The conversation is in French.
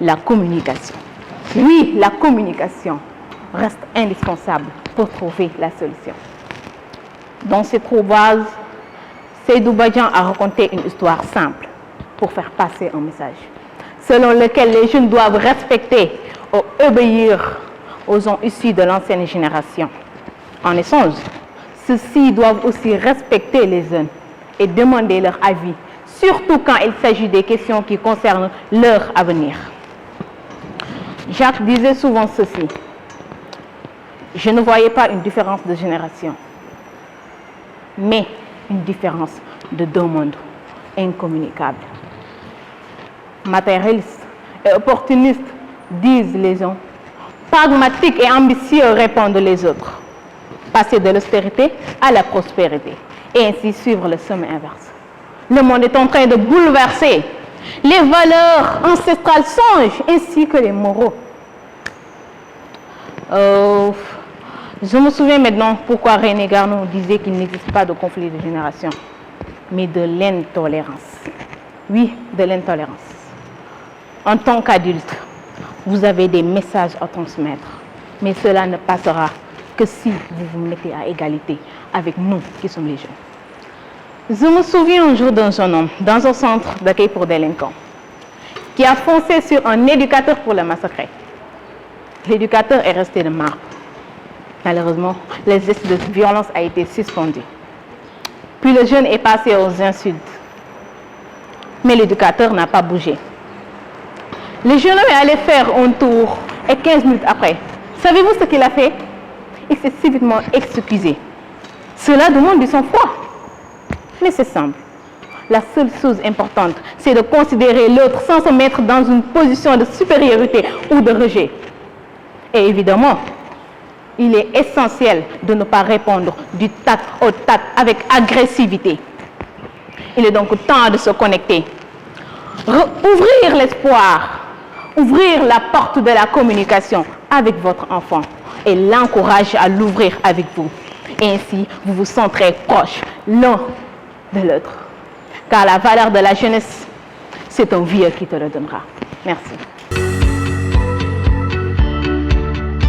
la communication. Oui, la communication reste indispensable pour trouver la solution. Dans cette ouvrage, Seydou Badian a raconté une histoire simple pour faire passer un message, selon lequel les jeunes doivent respecter ou obéir aux gens issus de l'ancienne génération. En échange, ceux-ci doivent aussi respecter les jeunes et demander leur avis, surtout quand il s'agit des questions qui concernent leur avenir. Jacques disait souvent ceci: je ne voyais pas une différence de génération, mais une différence de deux mondes incommunicables. Matérialistes et opportunistes, disent les uns. Pragmatiques et ambitieux, répondent les autres. Passer de l'austérité à la prospérité et ainsi suivre le chemin inverse. Le monde est en train de bouleverser. Les valeurs ancestrales changent ainsi que les moraux. Je me souviens maintenant pourquoi René Garneau disait qu'il n'existe pas de conflit de génération, mais de l'intolérance. Oui, de l'intolérance. En tant qu'adulte, vous avez des messages à transmettre, mais cela ne passera que si vous vous mettez à égalité avec nous qui sommes les jeunes. Je me souviens un jour d'un jeune homme dans un centre d'accueil pour délinquants qui a foncé sur un éducateur pour le massacrer. L'éducateur est resté de marbre. Malheureusement, l'exercice de violence a été suspendu. Puis le jeune est passé aux insultes. Mais l'éducateur n'a pas bougé. Le jeune homme est allé faire un tour et 15 minutes après, savez-vous ce qu'il a fait? Il s'est subitement excusé. Cela demande du sang-froid. Mais c'est simple. La seule chose importante, c'est de considérer l'autre sans se mettre dans une position de supériorité ou de rejet. Et évidemment, il est essentiel de ne pas répondre du tac au tac avec agressivité. Il est donc temps de se connecter. Ouvrir l'espoir, ouvrir la porte de la communication avec votre enfant et l'encourager à l'ouvrir avec vous. Et ainsi, vous vous sentirez proches l'un de l'autre. Car la valeur de la jeunesse, c'est un vieux qui te le donnera. Merci.